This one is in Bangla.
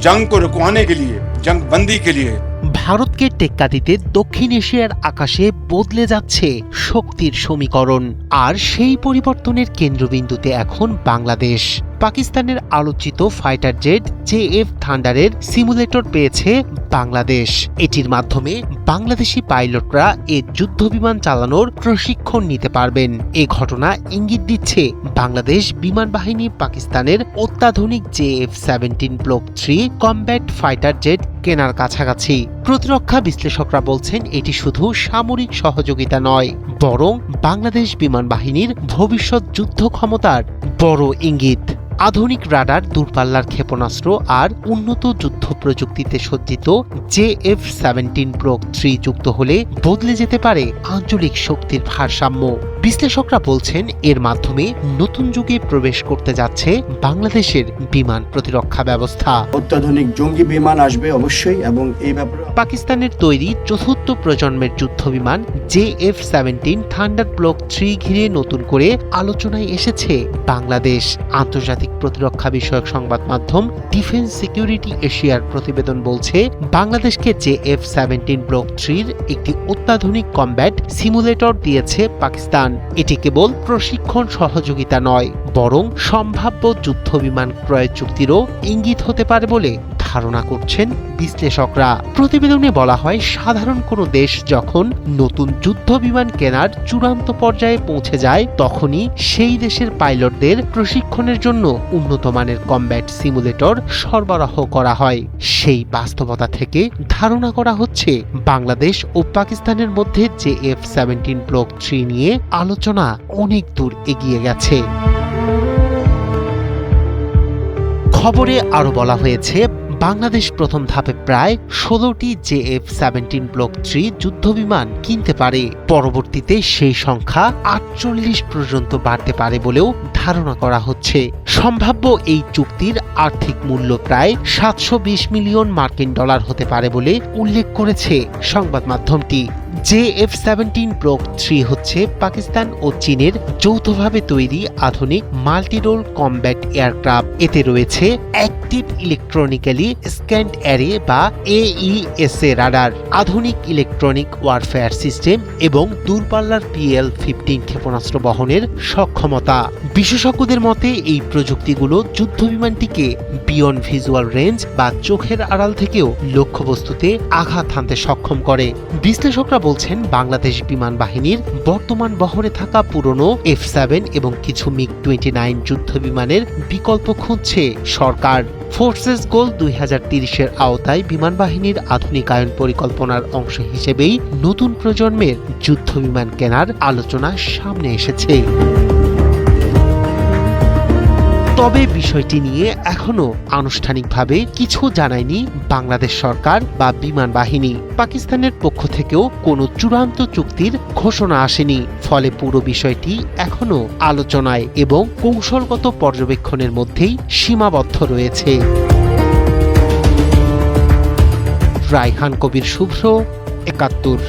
जंग को रुकवाने के लिए, जंग बंदी के लिए। ভারতকে টেক্কা দিতে দক্ষিণ এশিয়ার আকাশে বদলে যাচ্ছে শক্তির সমীকরণ, আর সেই পরিবর্তনের কেন্দ্রবিন্দুতে এখন বাংলাদেশ। পাকিস্তানের আলোচিত ফাইটার জেট জেএফ থান্ডারের সিমুলেটর পেয়েছে বাংলাদেশ। এটির মাধ্যমে বাংলাদেশি পাইলটরা এ যুদ্ধবিমান চালানোর প্রশিক্ষণ নিতে পারবেন। এ ঘটনা ইঙ্গিত দিচ্ছে বাংলাদেশ বিমান বাহিনী পাকিস্তানের অত্যাধুনিক JF-17 block 3 combat fighter jet কেনার কাছাকাছি। প্রতিরক্ষা বিশ্লেষকরা বলছেন এটি শুধু সামরিক সহযোগিতা নয়, বরং বাংলাদেশ বিমান বাহিনীর ভবিষ্যৎ যুদ্ধ ক্ষমতার বড় ইঙ্গিত। আধুনিক রাডার, দূরপাল্লার ক্ষেপণাস্ত্র আর উন্নত যুদ্ধ প্রযুক্তিতে সজ্জিত JF-17 ব্লক 3 যুক্ত হলে বদলে যেতে পারে আঞ্চলিক শক্তির ভারসাম্য। বিশ্লেষকরা বলছেন এর মাধ্যমে নতুন যুগে প্রবেশ করতে যাচ্ছে বাংলাদেশের বিমান প্রতিরক্ষা ব্যবস্থা। অত্যাধুনিক জঙ্গি বিমান আসবে অবশ্যই, এবং এই ব্যাপারে পাকিস্তানের তৈরি চতুর্থ প্রজন্মের যুদ্ধবিমান JF-17 থান্ডার ব্লক 3 ঘিরে নতুন করে আলোচনায় এসেছে বাংলাদেশ। আন্তর্জাতিক প্রতিরক্ষা বিষয়ক সংবাদ মাধ্যম ডিফেন্স সিকিউরিটি এশিয়ার প্রতিবেদন বলছে বাংলাদেশকে JF-17 ব্লক 3-র একটি অত্যাধুনিক কমব্যাট সিমুলেটর দিয়েছে পাকিস্তান। এটি কেবল প্রশিক্ষণ সহযোগিতা নয়, বরং সম্ভাব্য যুদ্ধবিমান ক্রয় চুক্তিরও ইঙ্গিত হতে পারে বলে ধারণা করছেন বিশ্লেষকরা। প্রতিবেদনে বলা হয়, সাধারণ কোনো দেশ যখন নতুন যুদ্ধ বিমান কেনার চূড়ান্ত পর্যায়ে পৌঁছে যায়, তখনই সেই দেশের পাইলটদের প্রশিক্ষণের জন্য উন্নত মানের কমব্যাট সিমুলেটর সরবরাহ করা হয়। সেই বাস্তবতা থেকে ধারণা করা হচ্ছে বাংলাদেশ ও পাকিস্তানের মধ্যে JF-17 ব্লক 3 নিয়ে আলোচনা অনেক দূর এগিয়ে গেছে। খবরে আরো বলা হয়েছে বাংলাদেশ প্রথম ধাপে প্রায় 16টি JF-17 ব্লক 3 যুদ্ধবিমান কিনতে পারে। পরবর্তীতে সেই সংখ্যা 48 পর্যন্ত বাড়তে পারে বলেও ধারণা করা হচ্ছে। সম্ভাব্য এই চুক্তির আর্থিক মূল্য প্রায় 720 মিলিয়ন মার্কিন ডলার হতে পারে বলে উল্লেখ করেছে সংবাদ মাধ্যমটি। JF-17 ব্লক 3 হচ্ছে পাকিস্তান ও চীনের যৌথভাবে তৈরি আধুনিক মাল্টিরোল কমব্যাট এয়ারক্রাফট। এতে রয়েছে অ্যাক্টিভ ইলেকট্রনিক্যালি স্ক্যান্ড অ্যারে বা AESA রাডার, আধুনিক ইলেকট্রনিক ওয়ারফেয়ার সিস্টেম এবং দূরপাল্লার PL-15 ক্ষেপণাস্ত্র বহনের সক্ষমতা। বিশেষজ্ঞদের মতে এই প্রযুক্তিগুলো যুদ্ধবিমানটিকে বিয়ন্ড ভিজুয়াল রেঞ্জ বা চোখের আড়াল থেকেও লক্ষ্যবস্তুতে আঘাত হানতে সক্ষম করে। বিশ্লেষকরা বলছেন বাংলাদেশ বিমান বাহিনীর বর্তমান বহরে থাকা পুরনো F-7 এবং কিছু MiG-29 যুদ্ধ বিমানের বিকল্প খুঁজছে সরকার। ফোর্সেস গোল 2030-এর আওতায় বিমান বাহিনীর আধুনিকায়ন পরিকল্পনার অংশ হিসেবেই নতুন প্রজন্মের যুদ্ধ বিমান কেনার আলোচনা সামনে এসেছে। তবে বিষয়টি নিয়ে এখনো আনুষ্ঠানিকভাবে কিছু জানায়নি বাংলাদেশ সরকার বা বিমান বাহিনী। পাকিস্তানের পক্ষ থেকেও কোনো চূড়ান্ত চুক্তির ঘোষণা আসেনি। ফলে পুরো বিষয়টি এখনো আলোচনায় এবং কৌশলগত পর্যবেক্ষণের মধ্যেই সীমাবদ্ধ রয়েছে। রায়হান কবির শুভ্র, ৭১।